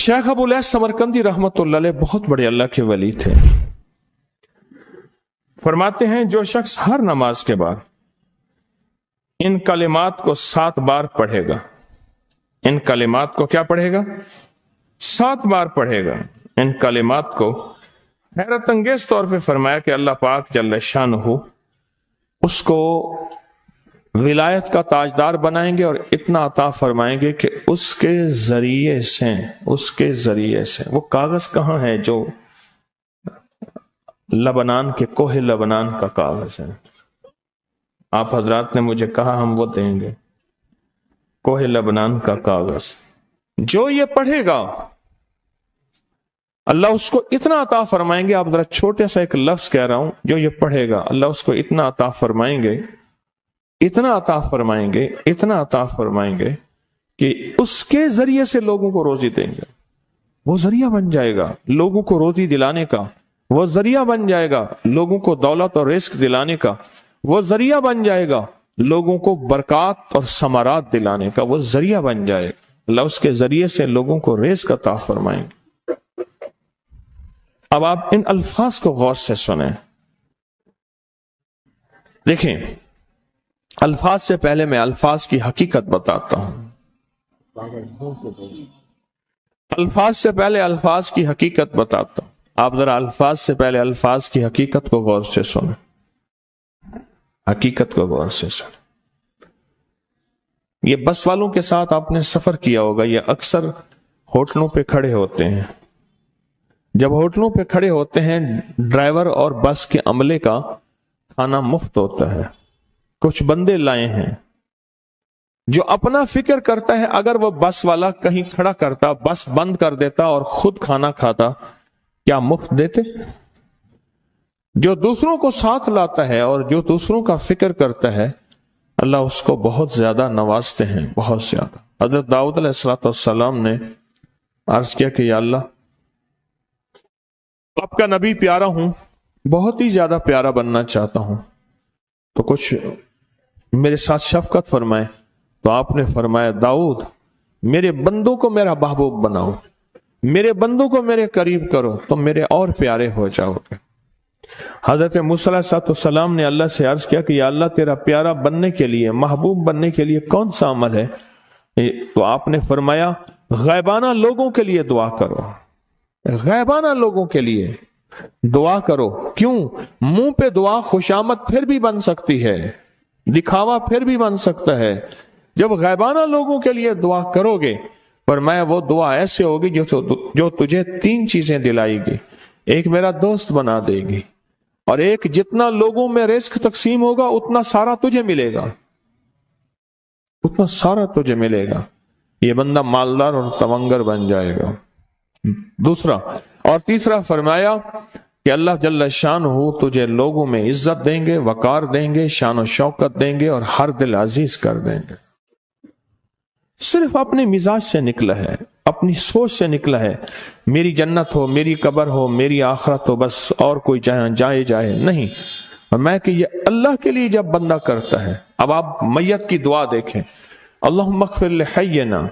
Sheikh Abu lace Samarqandi रहमतुल्लाह अलैह बहुत बड़े अल्लाह के वली थे। फरमाते हैं जो शख्स हर नमाज के बाद इन कलिमात को 7 बार पढ़ेगा, इन कलिमात को क्या पढ़ेगा? 7 बार पढ़ेगा। इन कलिमात को हैरत अंगेज तौर पे फरमाया कि अल्लाह पाक जल्ल शानहू उसको विलायत का ताजदार बनाएंगे और इतना अता फरमाएंगे कि उसके जरिए से वो कागज कहां है जो लबनान के कोहे लबनान का कागज है। आप हजरात ने मुझे कहा हम वो देंगे, कोहे लबनान का कागज। जो ये पढ़ेगा अल्लाह उसको इतना अता फरमाएंगे। आप जरा छोटे सा एक लफ्ज कह रहा हूं, जो ये पढ़ेगा अल्लाह उसको इतना अता फरमाएंगे, इतना अता फरमाएंगे, इतना अता फरमाएंगे कि उसके जरिए से लोगों को रोजी देंगे। वो जरिया बन जाएगा लोगों को रोजी दिलाने का, वो जरिया बन जाएगा लोगों को दौलत और रिस्क दिलाने का, वो जरिया बन जाएगा लोगों को बरकत और समारात दिलाने का, वो जरिया बन जाएगा। अल्लाह उसके जरिए से लोगों को रिस्क अता फरमाएंगे। अब आप इन अल्फाज को गौर से सुने। देखें, अल्फाज से पहले मैं अल्फाज की हकीकत बताता हूं। अल्फाज से पहले अल्फाज की हकीकत बताता हूं। आप जरा अल्फाज से पहले अल्फाज की हकीकत को गौर से सुने, हकीकत को गौर से सुने। ये बस वालों के साथ आपने सफर किया होगा, ये अक्सर होटलों पे खड़े होते हैं। जब होटलों पे खड़े होते हैं, ड्राइवर और बस के अमले का खाना मुफ्त होता है। कुछ बंदे लाए हैं जो अपना फिक्र करता है, अगर वो बस वाला कहीं खड़ा करता, बस बंद कर देता और खुद खाना खाता, क्या मुफ्त देते? जो दूसरों को साथ लाता है और जो दूसरों का फिक्र करता है, अल्लाह उसको बहुत ज्यादा नवाजते हैं, बहुत ज्यादा। हजरत दाऊद अलैहिस्सलाम ने अर्ज किया कि या अल्लाह, आपका नबी प्यारा हूं, बहुत ही ज्यादा प्यारा बनना चाहता हूं, तो कुछ मेरे साथ शफकत फरमाए। तो आपने फरमाया, दाऊद मेरे बंदों को मेरा महबूब बनाओ, मेरे बंदों को मेरे करीब करो, तो मेरे और प्यारे हो जाओगे। हजरत मूसा अलैहिस्सलाम ने अल्लाह से अर्ज किया कि या अल्लाह, तेरा प्यारा बनने के लिए, महबूब बनने के लिए कौन सा अमल है? तो आपने फरमाया, गैबाना लोगों के लिए दुआ करो, गैबाना लोगों के लिए दुआ करो। क्यों? मुंह पे दुआ खुशामद फिर भी बन सकती है, दिखावा फिर भी बन सकता है। जब गैबाना लोगों के लिए दुआ करोगे, फरमाया वो दुआ ऐसे होगी जो तुझे 3 चीजें दिलाएगी। एक मेरा दोस्त बना देगी, और एक जितना लोगों में रिस्क तकसीम होगा उतना सारा तुझे मिलेगा, उतना सारा तुझे मिलेगा। ये बंदा मालदार और तवंगर बन जाएगा। दूसरा और तीसरा फरमाया कि अल्लाह जल्ल शानहू तुझे लोगों में इज्जत देंगे, वकार देंगे, शान और शौकत देंगे और हर दिल अजीज कर देंगे। सिर्फ अपने मिजाज से निकला है, अपनी सोच से निकला है, मेरी जन्नत हो, मेरी कब्र हो, मेरी आखिरत हो, बस और कोई जाए जाए नहीं। और मैं कि ये अल्लाह के लिए जब बंदा करता है। अब आप मैयत की दुआ देखें, अल्लाहुम्मा अग़फिर लिहय्यिना।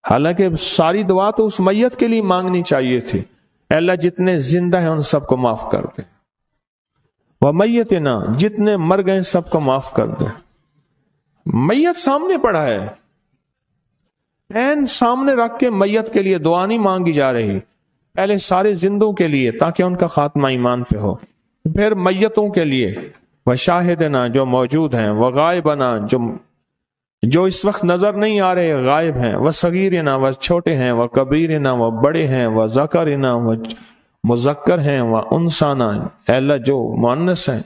हालांकि सारी दुआ तो उस मैयत के लिए मांगनी चाहिए थी, अल्लाह जितने जिंदा हैं उन सबको माफ कर दे, वह मैयतना, जितने मर गए सबको माफ कर दे। मैयत सामने पड़ा है, ऐन सामने रख के मैयत के लिए दुआ नहीं मांगी जा रही, पहले सारे जिंदों के लिए ताकि उनका खात्मा ईमान पे हो, फिर मैयतों के लिए, वह शाहिदना जो मौजूद हैं, वह गायबना जो इस वक्त नजर नहीं आ रहे, गायब हैं, वह सगीरना वह छोटे हैं, वह कबीरना वह बड़े हैं, वह ज़करना वह मुज़क्कर हैं, वह उनसाना अल्लाह जो मुअन्नस हैं।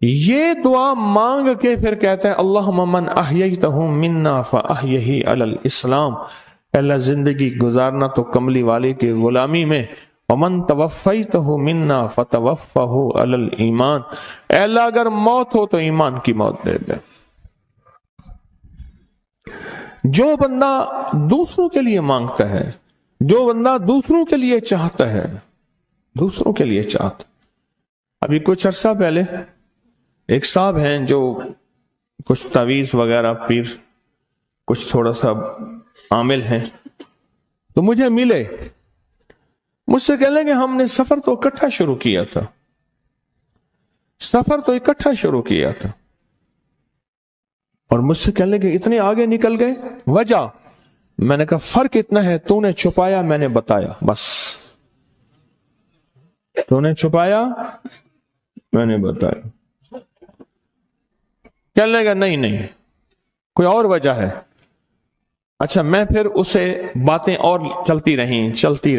ये दुआ मांग के फिर कहते हैं अल्लाहुम्मा मन अहयैतहु मिन्ना फअहयिही अलल इस्लाम। अल्लाह जिंदगी गुजारना तो कमली वाले की गुलामी में, वमन तवफ़्फ़ैतहु मिन्ना फतवफ़्फ़हु अलल ईमान। अल्लाह अगर मौत हो तो ईमान की मौत दे दे। जो बंदा दूसरों के लिए मांगता है, जो बंदा दूसरों के लिए चाहता है, दूसरों के लिए चाहता। अभी कुछ अरसा पहले एक साहब हैं जो कुछ तावीज़ वगैरह पीर कुछ थोड़ा सा आमिल हैं, تو مجھے ملے، مجھ سے کہہ لیں کہ ہم نے سفر تو اکٹھا شروع کیا تھا، سفر تو اکٹھا شروع کیا تھا، اور مجھ سے کہنے کہ اتنے آگے نکل گئے، وجہ؟ میں نے کہا فرق اتنا ہے، تو نے چھپایا، میں نے بتایا، بس تو نے چھپایا، میں نے بتایا۔ کہنے لگا نہیں کوئی اور وجہ ہے۔ اچھا، میں پھر اسے باتیں اور چلتی رہیں۔ چلتے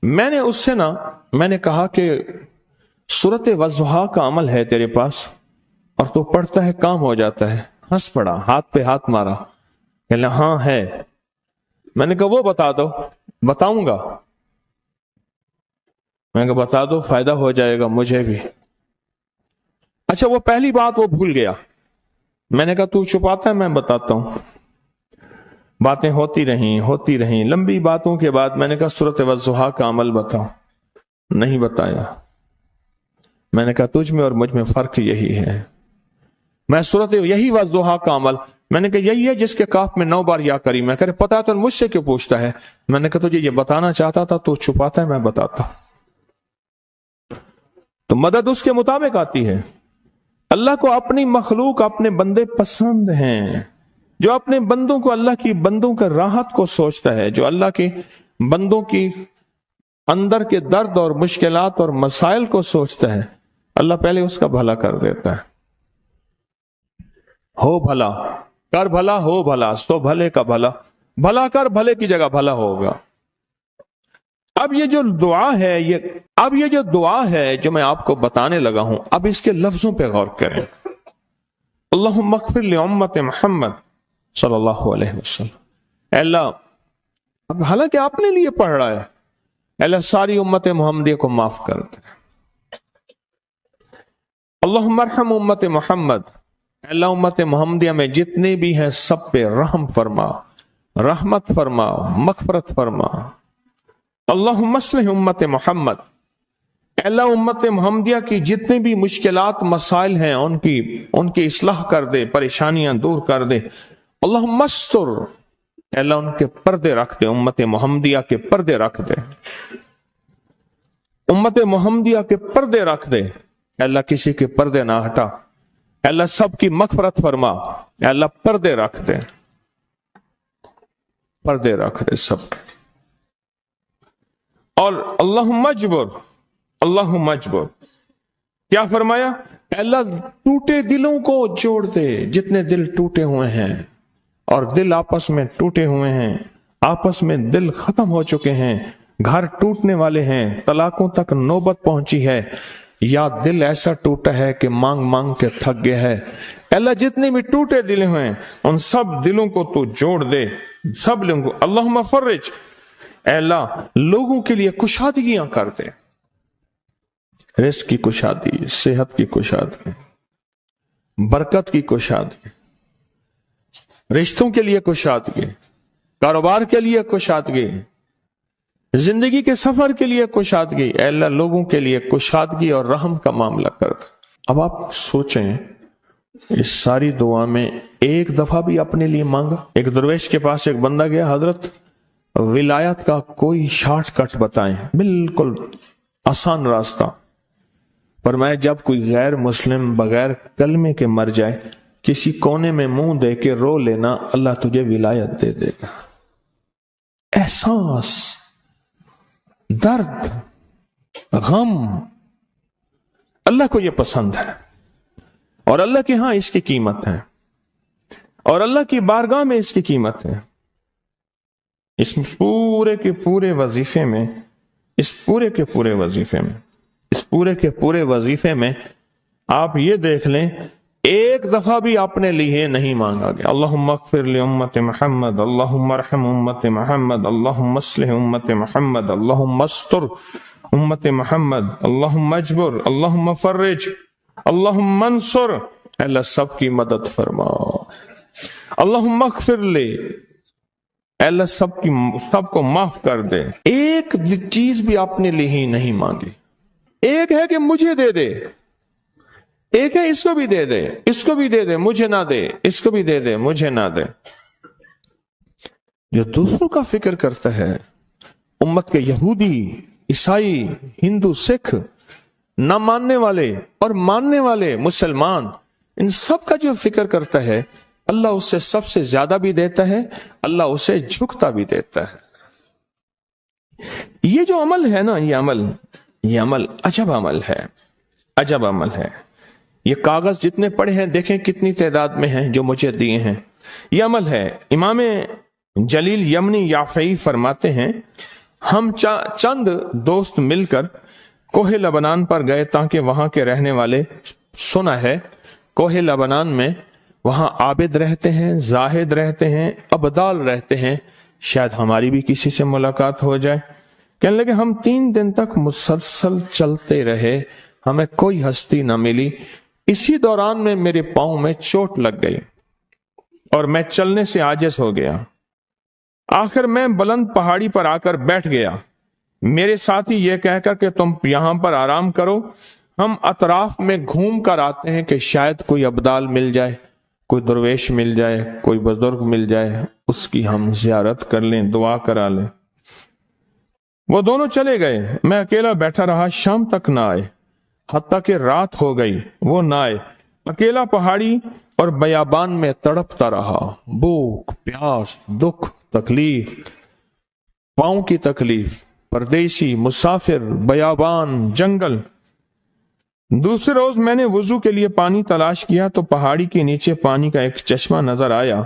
میں نے اس سے میں نے کہا کہ سورت والضحیٰ کا عمل ہے تیرے پاس اور تو پڑھتا ہے، کام ہو جاتا ہے۔ ہنس پڑا، ہاتھ پہ ہاتھ مارا، کہنا ہاں ہے۔ میں نے کہا وہ بتا دو۔ بتاؤں گا، میں نے کہا بتا دو، فائدہ ہو جائے گا مجھے بھی۔ اچھا، وہ پہلی بات وہ بھول گیا۔ میں نے کہا تو چھپاتا ہے، میں بتاتا ہوں۔ باتیں ہوتی رہیں، لمبی باتوں کے بعد میں نے کہا سورت والضحیٰ کا عمل بتاؤ، نہیں بتایا۔ میں نے کہا تجھ میں اور مجھ میں فرق یہی ہے، میں سورت یہی والضحیٰ کا عمل، میں نے کہا یہی ہے جس کے کاف میں 9 بار یا کریم ہے۔ کہہ رہے پتا تو مجھ سے کیوں پوچھتا ہے؟ میں نے کہا تجھے یہ بتانا چاہتا تھا، تو چھپاتا ہے، میں بتاتا۔ تو مدد اس کے مطابق آتی ہے۔ اللہ کو اپنی مخلوق، اپنے بندے پسند ہیں، جو اپنے بندوں کو، اللہ کی بندوں کا راحت کو سوچتا ہے، جو اللہ کے بندوں کی اندر کے درد اور مشکلات اور مسائل کو سوچتا ہے، اللہ پہلے اس کا بھلا کر دیتا ہے۔ ہو بھلا، کر بھلا، ہو بھلا، سو بھلے کا بھلا، بھلا کر، بھلے کی جگہ بھلا ہوگا۔ اب یہ جو دعا ہے جو میں آپ کو بتانے لگا ہوں، اب اس کے لفظوں پہ غور کریں۔ اللہم اغفر لامت محمد صلی اللہ علیہ وسلم۔ اے اللہ، اب حالانکہ آپ نے لیے پڑھ رہا ہے، اے اللہ ساری امت محمدیہ کو معاف کر دے۔ اللہم ارحم امت محمد، اے اللہ امت محمدیہ میں جتنے بھی ہیں سب پہ رحم فرما، رحمت فرما، مغفرت فرما۔ اللہم اصلح امت محمد، اے اللہ امت محمدیہ کی جتنے بھی مشکلات مسائل ہیں ان کی اصلاح کر دے، پریشانیاں دور کر دے۔ اللہم استر، اے اللہ ان کے پردے رکھ دے، امت محمدیہ کے پردے رکھ دے، امت محمدیہ کے پردے رکھ دے۔ اے اللہ کسی کے پردے نہ ہٹا، اے اللہ سب کی مغفرت فرما، اے اللہ پردے رکھ دے، پردے رکھ دے سب کے۔ اور اللہم اجبر، کیا فرمایا؟ اے اللہ ٹوٹے دلوں کو جوڑ دے، جتنے دل ٹوٹے ہوئے ہیں اور دل آپس میں ٹوٹے ہوئے ہیں، آپس میں دل ختم ہو چکے ہیں، گھر ٹوٹنے والے ہیں، طلاقوں تک نوبت پہنچی ہے، یا دل ایسا ٹوٹا ہے کہ مانگ مانگ کے تھک گیا ہے۔ اے اللہ جتنے بھی ٹوٹے دل ہیں ان سب دلوں کو تو جوڑ دے، سب لوگوں کو۔ اللہم فرج، اے اللہ لوگوں کے لیے کشادگیاں کر دے، رزق کی کشادگی، صحت کی کشادگی، برکت کی کشادگی، رشتوں کے لیے کشادگی، کاروبار کے لیے کشادگی، زندگی کے سفر کے لیے کشادگی۔ اے اللہ لوگوں کے لیے کشادگی اور رحم کا معاملہ کر دے۔ اب آپ سوچیں، اس ساری دعا میں ایک دفعہ بھی اپنے لیے مانگا؟ ایک درویش کے پاس ایک بندہ گیا، حضرت ولایت کا کوئی شارٹ کٹ بتائیں، بالکل آسان راستہ۔ فرمایا جب کوئی غیر مسلم بغیر کلمے کے مر جائے، کسی کونے میں منہ دے کے رو لینا، اللہ تجھے ولایت دے دے گا۔ احساس، درد، غم، اللہ کو یہ پسند ہے، اور اللہ کے ہاں اس کی قیمت ہے، اور اللہ کی بارگاہ میں اس کی قیمت ہے۔ اس پورے کے پورے وظیفے میں آپ یہ دیکھ لیں، ایک دفعہ بھی اپنے لیے نہیں مانگا گیا۔ اللہم اغفر لامت محمد، اللہم ارحم امت محمد، اللہم اصلح امت محمد، اللہم استر امت محمد، اللہم اجبر، اللہم فرج، اللہم انصر، اللہ سب کی مدد فرما۔ اللہم اغفر لے، اللہ سب کو معاف کر دے۔ ایک چیز بھی اپنے لیے ہی نہیں مانگی۔ ایک ہے کہ مجھے دے دے، ایک ہے اس کو بھی دے دے، اس کو بھی دے دے مجھے نہ دے، اس کو بھی دے دے مجھے نہ دے۔ جو دوسروں کا فکر کرتا ہے، امت کے یہودی، عیسائی، ہندو، سکھ، نہ ماننے والے اور ماننے والے مسلمان، ان سب کا جو فکر کرتا ہے، اللہ اسے سب سے زیادہ بھی دیتا ہے، اللہ اسے جھکتا بھی دیتا ہے۔ یہ جو عمل ہے نا، یہ عمل عجب عمل ہے، عجب عمل ہے۔ یہ کاغذ جتنے پڑے ہیں دیکھیں کتنی تعداد میں ہیں جو مجھے دیے ہیں، یہ عمل ہے۔ امام جلیل یمنی یافعی فرماتے ہیں، ہم چند دوست مل کر کوہ لبنان پر گئے تاکہ وہاں کے رہنے والے، سنا ہے کوہ لبنان میں وہاں عابد رہتے ہیں، زاہد رہتے ہیں، ابدال رہتے ہیں، شاید ہماری بھی کسی سے ملاقات ہو جائے۔ کہنے لگے ہم 3 دن تک مسلسل چلتے رہے، ہمیں کوئی ہستی نہ ملی۔ اسی دوران میں میرے پاؤں میں چوٹ لگ گئی اور میں چلنے سے عاجز ہو گیا۔ آخر میں بلند پہاڑی پر آ کر بیٹھ گیا۔ میرے ساتھی یہ کہہ کر کہ تم یہاں پر آرام کرو، ہم اطراف میں گھوم کر آتے ہیں کہ شاید کوئی ابدال مل جائے، کوئی درویش مل جائے، کوئی بزرگ مل جائے، اس کی ہم زیارت کر لیں، دعا کرا لیں۔ وہ دونوں چلے گئے، میں اکیلا بیٹھا رہا، شام تک نہ آئے، حتیٰ کہ رات ہو گئی، وہ نہ آئے۔ اکیلا پہاڑی اور بیابان میں تڑپتا رہا، بھوک، پیاس، دکھ، تکلیف، پاؤں کی تکلیف، پردیسی، مسافر، بیابان، جنگل۔ دوسرے روز میں نے وضو کے لیے پانی تلاش کیا تو پہاڑی کے نیچے پانی کا ایک چشمہ نظر آیا۔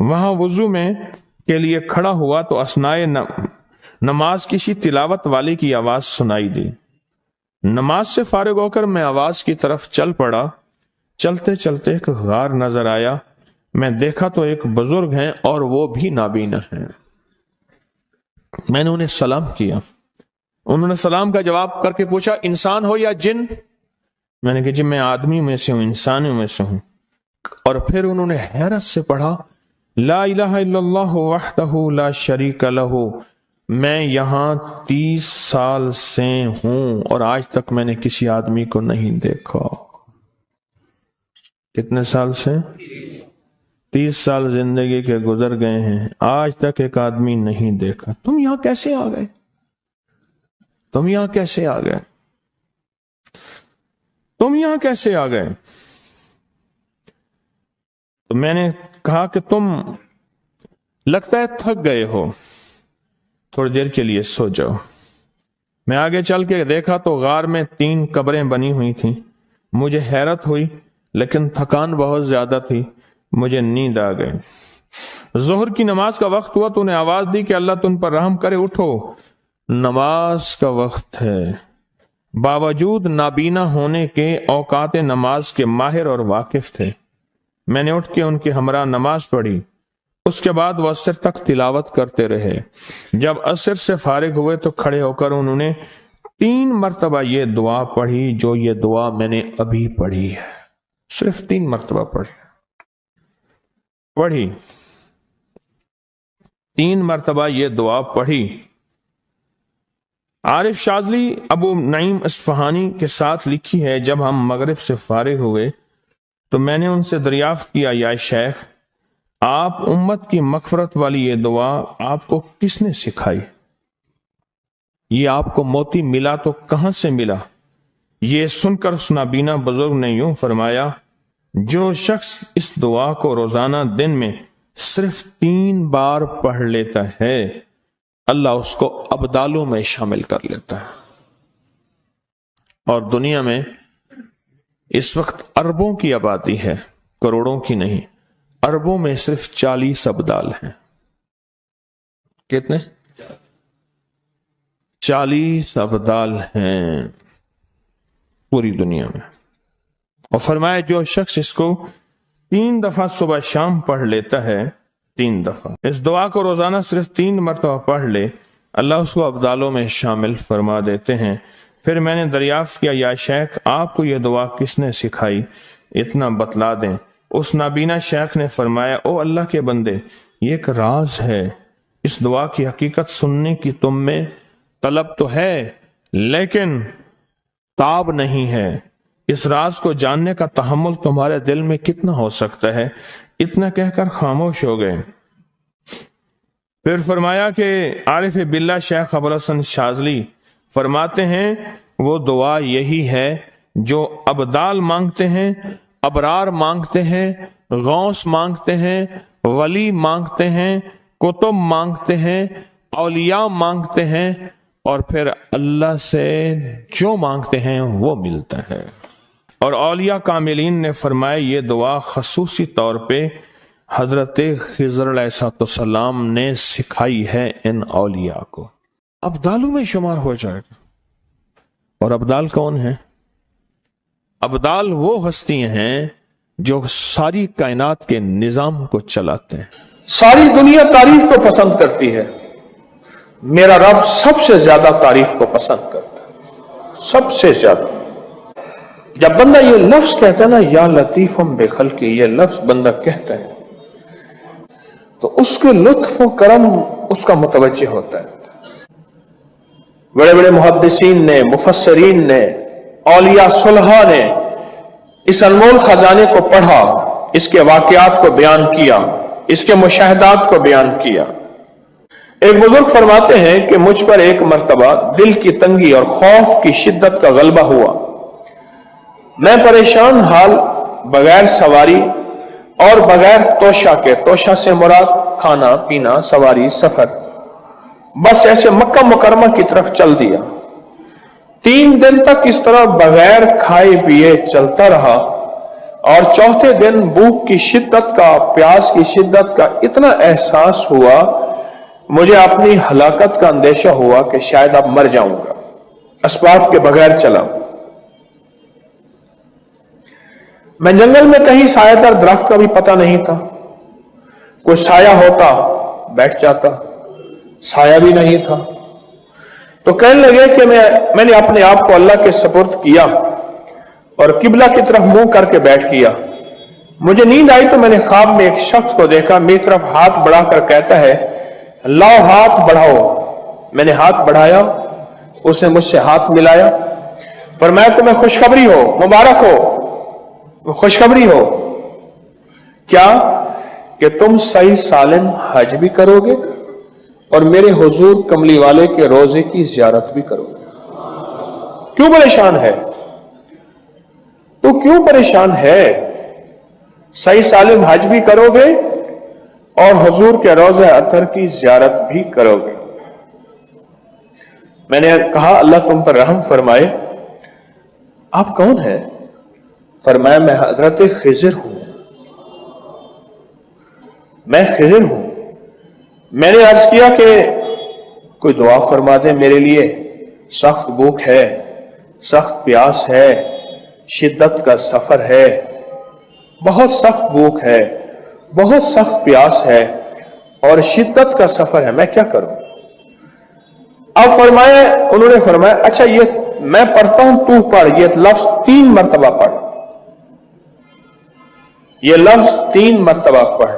وہاں وضو میں کے لیے کھڑا ہوا تو اثنائے نماز کسی تلاوت والے کی آواز سنائی دی۔ نماز سے فارغ ہو کر میں آواز کی طرف چل پڑا۔ چلتے چلتے ایک غار نظر آیا، میں دیکھا تو ایک بزرگ ہیں اور وہ بھی نابینا ہیں۔ میں نے انہیں سلام کیا، انہوں نے سلام کا جواب کر کے پوچھا انسان ہو یا جن؟ میں نے کہا جی میں آدمی میں سے ہوں، انسانوں میں سے ہوں۔ اور پھر انہوں نے حیرت سے پڑھا لا الہ الا اللہ وحدہ لا شریک لہ، میں یہاں 30 سال سے ہوں اور آج تک میں نے کسی آدمی کو نہیں دیکھا۔ کتنے سال سے؟ 30 سال زندگی کے گزر گئے ہیں، آج تک ایک آدمی نہیں دیکھا۔ تم یہاں کیسے آ گئے؟ تم یہاں کیسے آ گئے؟ تم یہاں کیسے آ گئے؟ تو میں نے کہا کہ تم لگتا ہے تھک گئے ہو، تھوڑی دیر کے لیے سو جاؤ۔ میں آگے چل کے دیکھا تو غار میں 3 قبریں بنی ہوئی تھیں۔ مجھے حیرت ہوئی لیکن تھکان بہت زیادہ تھی، مجھے نیند آ گئی۔ ظہر کی نماز کا وقت ہوا تو انہیں آواز دی کہ اللہ تم پر رحم کرے، اٹھو، نماز کا وقت ہے۔ باوجود نابینا ہونے کے اوقات نماز کے ماہر اور واقف تھے۔ میں نے اٹھ کے ان کے ہمراہ نماز پڑھی، اس کے بعد وہ عصر تک تلاوت کرتے رہے۔ جب عصر سے فارغ ہوئے تو کھڑے ہو کر انہوں نے 3 مرتبہ یہ دعا پڑھی جو یہ دعا میں نے ابھی پڑھی ہے، صرف 3 مرتبہ پڑھی 3 مرتبہ یہ دعا پڑھی۔ عارف شاذلی ابو نعیم اصفہانی کے ساتھ لکھی ہے، جب ہم مغرب سے فارغ ہوئے تو میں نے ان سے دریافت کیا یا شیخ آپ امت کی مغفرت والی یہ دعا آپ کو کس نے سکھائی؟ یہ آپ کو موتی ملا تو کہاں سے ملا؟ یہ سن کر اس نابینا بزرگ نے یوں فرمایا جو شخص اس دعا کو روزانہ دن میں صرف 3 بار پڑھ لیتا ہے اللہ اس کو ابدالوں میں شامل کر لیتا ہے۔ اور دنیا میں اس وقت اربوں کی آبادی ہے، کروڑوں کی نہیں، اربوں میں صرف 40 ابدال ہیں۔ کتنے؟ 40 ابدال ہیں پوری دنیا میں۔ اور فرمایا جو شخص اس کو 3 دفعہ صبح شام پڑھ لیتا ہے، 3 دفعہ اس دعا کو روزانہ صرف 3 مرتبہ پڑھ لے، اللہ اس کو ابدالوں میں شامل فرما دیتے ہیں۔ پھر میں نے دریافت کیا یا شیخ آپ کو یہ دعا کس نے سکھائی؟ اتنا بتلا دیں۔ اس نابینا شیخ نے فرمایا او اللہ کے بندے، یہ ایک راز ہے، اس دعا کی حقیقت سننے کی تم میں طلب تو ہے لیکن تاب نہیں ہے۔ इस राज को जानने का तहम्मुल तुम्हारे दिल में कितना हो सकता है। इतना कहकर खामोश हो गए। फिर फरमाया कि आरिफ बिल्ला शेख अबुल हसन शाज़ली फरमाते हैं वो दुआ यही है जो अब्दाल मांगते हैं, अबरार मांगते हैं, गौस मांगते हैं, वली मांगते हैं, कुतुब मांगते हैं, औलिया मांगते हैं, और फिर अल्लाह से जो मांगते हैं वो मिलता है। और औलिया कामिलीन ने फरमाया ये दुआ खसूसी तौर पे हजरत खिज़र अलैहिस्सलाम ने सिखाई है इन औलिया को। अब्दालों में शुमार हो जाएगा। और अब्दाल कौन है? अब्दाल वो हस्तियां हैं जो सारी कायनात के निजाम को चलाते हैं। सारी दुनिया तारीफ को पसंद करती है, मेरा रब सबसे ज्यादा तारीफ को पसंद करता है, सबसे ज्यादा। जब बंदा ये लफ्ज कहता है ना, या लतीफम बेखल की, ये लफ्ज बंदा कहता है तो उसके लुत्फ और करम उसका मुतवज्जे होता है। बड़े बड़े मुहद्दिसीन ने, मुफस्सरीन ने, औलिया सुलहा ने इस अनमोल खजाने को पढ़ा, इसके वाकयात को बयान किया, इसके मुशाहदात को बयान किया। एक बुजुर्ग फरमाते हैं कि मुझ पर एक मर्तबा दिल की तंगी और खौफ की शिद्दत का गलबा हुआ। मैं परेशान हाल बगैर सवारी और बगैर तोशा के, तोशा से मुराद खाना पीना, सवारी, सफर, बस ऐसे मक्का मुकरमा की तरफ चल दिया। 3 दिन तक इस तरह बगैर खाए पिए चलता रहा और चौथे दिन भूख की शिद्दत का, प्यास की शिद्दत का इतना एहसास हुआ, मुझे अपनी हलाकत का अंदेशा हुआ कि शायद अब मर जाऊंगा। असबाब के बगैर चला। मैं जंगल में कहीं सायादार दरख्त का भी पता नहीं था। कोई साया होता बैठ जाता, साया भी नहीं था। तो कहने लगे कि मैंने अपने आप को अल्लाह के सुपुर्द किया और किबला की तरफ मुंह करके बैठ किया। मुझे नींद आई तो मैंने ख्वाब में एक शख्स को देखा, मेरी तरफ हाथ बढ़ाकर कहता है लाओ हाथ बढ़ाओ। मैंने हाथ बढ़ाया, उसने मुझसे हाथ मिलाया। फरमाया तुम्हें खुशखबरी हो, मुबारक हो, खुशखबरी हो। क्या? कि तुम सही सालिम हज भी करोगे और मेरे हुजूर कमली वाले के रोजे की जियारत भी करोगे। क्यों परेशान है? तो क्यों परेशान है? सही सालिम हज भी करोगे और हुजूर के रोजे अतर की जियारत भी करोगे। मैंने कहा अल्लाह तुम पर रहम फरमाए, आप कौन है? फरमाया मैं हजरत खिज़र हूं, मैं खिज़र हूं। मैंने अर्ज किया कि कोई दुआ फरमा दे मेरे लिए, सख्त भूख है, सख्त प्यास है, शिद्दत का सफर है, बहुत सख्त भूख है, बहुत सख्त प्यास है और शिद्दत का सफर है, मैं क्या करूं? अब उन्होंने फरमाया अच्छा ये मैं पढ़ता हूं, तू पढ़। ये लफ्ज 3 मरतबा पढ़, ये लफ्ज 3 मरतबा पढ़।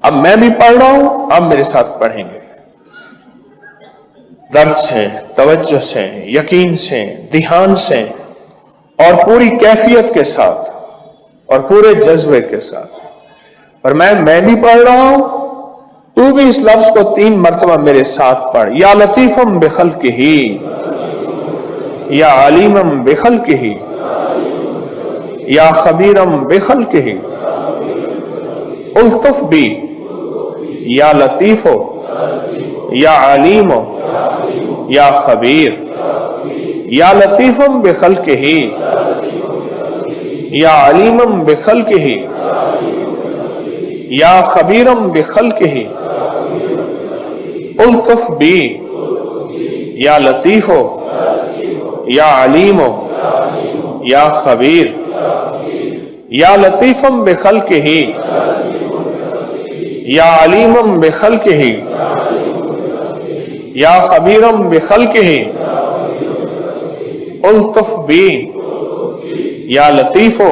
अब मैं भी पढ़ रहा हूं, अब मेरे साथ पढ़ेंगे। दर्द से, तवज्जो से, यकीन से, ध्यान से और पूरी कैफियत के साथ और पूरे जज्बे के साथ। और मैं भी पढ़ रहा हूं, तू भी इस लफ्ज को 3 मरतबा मेरे साथ पढ़। या लतीफम बिखल्किही, या अलीमम बिखल्किही, या खबीरम बिखल्किही, उल्तुफ बी, या लतीफो, या अलीमो, या खबीर, या लतीफम बिखल्किही, या अलीमम बिखल्किही, या खबीरम बिखल्किही, उल्तुफ बी, या लतीफो, या अलीमो, या खबीर, या लतीफम बिखल्किही, या अलीमम बिखल्किही, या खबीरम बिखल्किही, उल्तुफ बी, या लतीफो,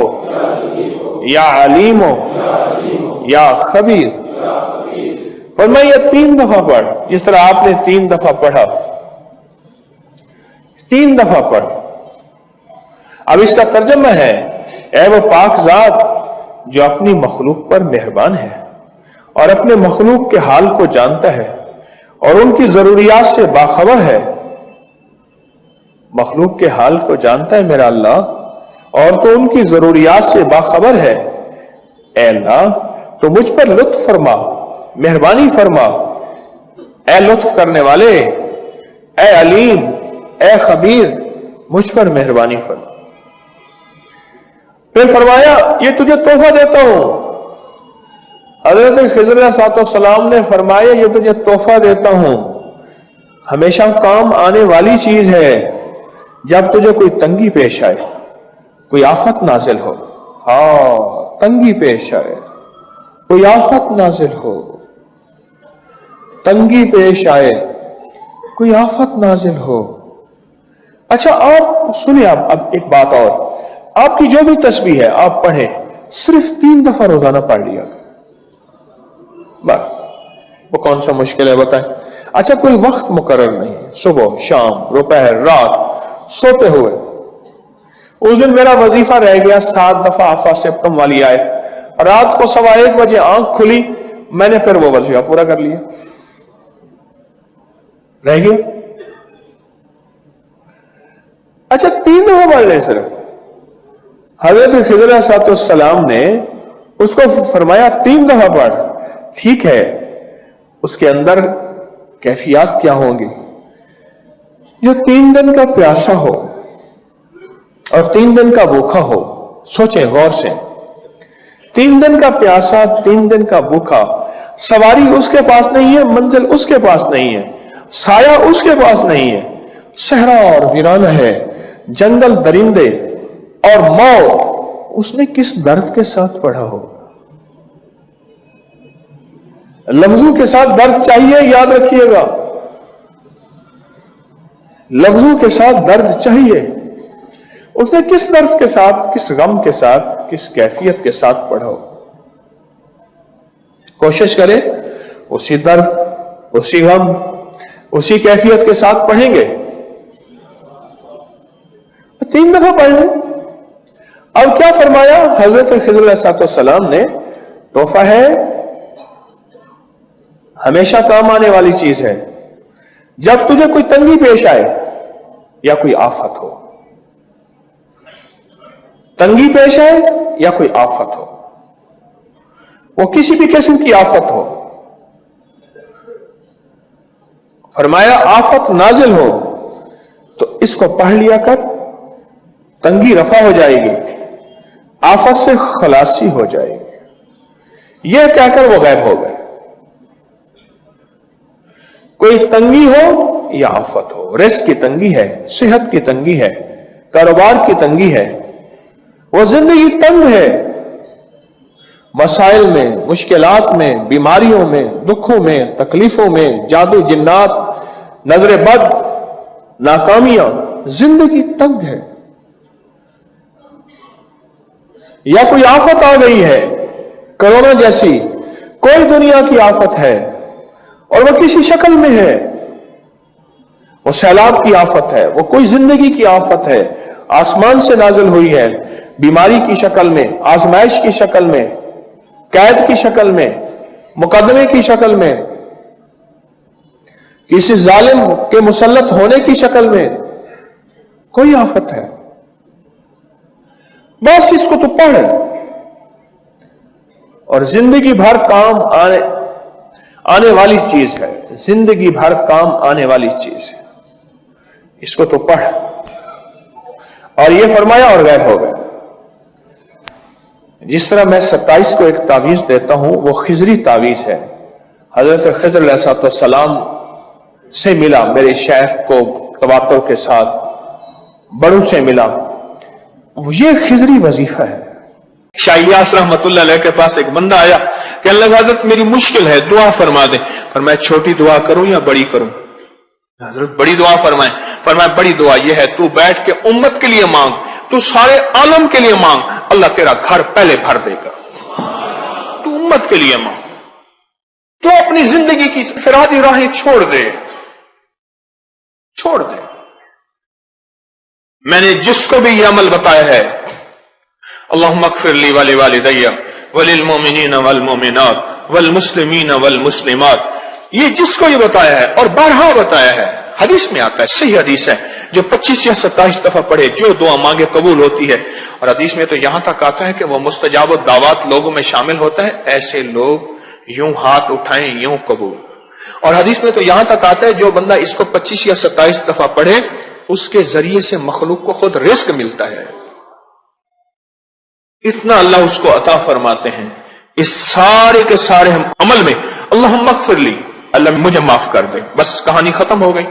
या अलीमो, या खबीर। और मैं ये 3 दफा पढ़, जिस तरह आपने 3 दफा पढ़ा, 3 दफा पढ़। अब इसका तर्जमा है, ऐ वो पाक ज़ात जो अपनी मखलूक पर मेहरबान है और अपने मखलूक के हाल को जानता है और उनकी जरूरियात से बाखबर है। मखलूक के हाल को जानता है मेरा अल्लाह और तो उनकी जरूरियात से बाखबर है। ऐ अल्लाह, तो मुझ पर लुत्फ फरमा, मेहरबानी फरमा। ऐ लुत्फ करने वाले, ऐ अलीम, ऐ खबीर, मुझ पर मेहरबानी फरमा। फिर फरमाया, ये तुझे तोहफा देता हूं। हजरत खिज़र अलैहिस्सलाम ने फरमाया, ये तुझे तोहफा देता हूं, हमेशा काम आने वाली चीज है। जब तुझे कोई तंगी पेश आए, कोई आफत नाजिल हो, हाँ तंगी पेश आए, कोई आफत नाजिल हो, तंगी पेश आए, कोई आफत नाजिल हो। अच्छा आप सुनिए, अब एक बात और, आपकी जो भी तस्बीह है आप पढ़ें, सिर्फ 3 दफा रोजाना पढ़ लिया बस। वो कौन सा मुश्किल है बताएं। अच्छा कोई वक्त मुकर्रर नहीं, सुबह शाम दोपहर रात सोते हुए। उस दिन मेरा वजीफा रह गया 7 दफा आफा सिप्तम वाली आए, रात को 1:15 बजे आंख खुली, मैंने फिर वो वजीफा पूरा कर लिया, रह गया। अच्छा 3 दफा पढ़ लें सिर्फ। हजरत खिज़र अलैहिस्सलाम ने उसको फरमाया 3 दफा पढ़, ठीक है। उसके अंदर कैफियत क्या होंगी? जो 3 दिन का प्यासा हो और 3 दिन का भूखा हो, सोचें गौर से। 3 दिन का प्यासा, 3 दिन का भूखा, सवारी उसके पास नहीं है, मंजिल उसके पास नहीं है, साया उसके पास नहीं है, सहरा और वीराना है, जंगल दरिंदे और मौत। उसने किस दर्द के साथ पढ़ा हो? लफ्जों के साथ दर्द चाहिए, याद रखिएगा, लफ्जों के साथ दर्द चाहिए। उसने किस दर्द के साथ, किस गम के साथ, किस कैफियत के साथ पढ़ा हो? कोशिश करें उसी दर्द, उसी गम, उसी कैफियत के साथ पढ़ेंगे। 3 दफा पढ़ लें। अब क्या फरमाया हजरत खिज़र अलैहिस्सलाम ने? तोहफा है, हमेशा काम आने वाली चीज है। जब तुझे कोई तंगी पेश आए या कोई आफत हो, तंगी पेश आए या कोई आफत हो, वो किसी भी किस्म की आफत हो, फरमाया आफत नाजिल हो तो इसको पढ़ लिया कर, तंगी रफा हो जाएगी, आफत से खलासी हो जाएगी। यह कहकर वो गायब हो गए। कोई तंगी हो या आफत हो, रिस्क की तंगी है, सेहत की तंगी है, कारोबार की तंगी है, वो जिंदगी तंग है, मसाइल में, मुश्किलात में, बीमारियों में, दुखों में, तकलीफों में, जादू जिन्नात, नजर बद, नाकामियां, जिंदगी तंग है। या कोई आफत आ गई है, कोरोना जैसी कोई दुनिया की आफत है और वह किसी शक्ल में है, वो सैलाब की आफत है, वो कोई जिंदगी की आफत है, आसमान से नाजिल हुई है, बीमारी की शक्ल में, आजमाइश की शक्ल में, कैद की शक्ल में, मुकदमे की शक्ल में, किसी जालिम के मुसल्लत होने की शक्ल में, कोई आफत है। बस इसको तो पढ़, और जिंदगी भर काम आने वाली चीज है, जिंदगी भर काम आने वाली चीज है, इसको तो पढ़। और ये फरमाया और गायब हो गए। जिस तरह मैं 27 को एक तावीज देता हूं, वो खिजरी तावीज है। हजरत खिज़र अलैहिस्सलाम से मिला, मेरे शेख को तवातुर के साथ, बड़ों से मिला, ये खिजरी वजीफा है। शाह इलियास रहमतुल्लाह अलैह के पास एक बंदा आया, कहने लगा हजरत मेरी मुश्किल है, दुआ फरमा दे। फरमाया छोटी दुआ करूं या बड़ी करूं? हजरत बड़ी दुआ फरमाए। फरमाया बड़ी दुआ यह है, तू बैठ के उम्मत के लिए मांग, तू सारे आलम के लिए मांग, अल्लाह तेरा घर पहले भर देगा। तू उम्मत के लिए मांग, तू अपनी जिंदगी की फिरादी राहें छोड़ दे, छोड़ दे। मैंने जिसको भी ये अमल बताया है, अल्लाहुम्मा अग़फ़िर ली वली वालिदैया वलिल मोमिनीन वल मोमिनात वल मुस्लिमीन वल मुस्लिमात, ये जिसको ये बताया है और बारहा बताया है, हदीस में आता है, सही हदीस है, जो 25 या 27 दफा पढ़े जो दुआ मांगे कबूल होती है। और हदीस में तो यहां तक आता है कि वो मुस्तजाब दावत लोगों में शामिल होता है, ऐसे लोग यूं हाथ उठाएं यूं कबूल। और हदीस में तो यहां तक आता है जो बंदा इसको 25 या 27 दफा पढ़े उसके जरिए से मखलूक को खुद रिस्क मिलता है, इतना अल्लाह उसको अता फरमाते हैं। इस सारे के सारे हम अमल में अल्लाहुम्मा अग़फ़िर ली, अल्लाह मुझे माफ कर दे, बस कहानी खत्म हो गई।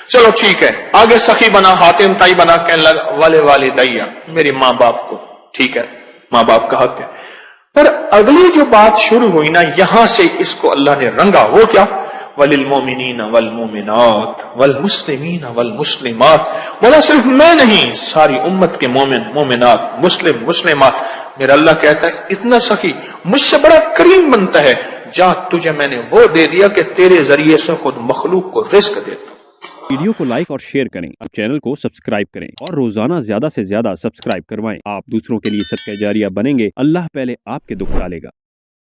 चलो ठीक है, आगे सखी बना, हातिम ताई बना, कहने लगा वाले वालिदैया, मेरी माँ बाप को, ठीक है माँ बाप का हक है। पर अगली जो बात शुरू हुई ना, यहां से इसको अल्लाह ने रंगा, वो क्या, वलिल मोमिनीन वल मोमिनात वल मुस्लिमीन वल मुस्लिमात, बोला सिर्फ मैं नहीं, सारी उम्मत के मोमिन मोमिनात मुस्लिम मुस्लिमात। मेरा अल्लाह कहता है इतना सखी मुझसे बड़ा करीम बनता है, जा तुझे मैंने वो दे दिया कि तेरे जरिए से खुद मखलूक को रिस्क देता। वीडियो को लाइक और शेयर करें, अब चैनल को सब्सक्राइब करें और रोजाना ज्यादा से ज्यादा सब्सक्राइब करवाएं। आप दूसरों के लिए सदका जारिया बनेंगे, अल्लाह पहले आपके दुख टालेगा।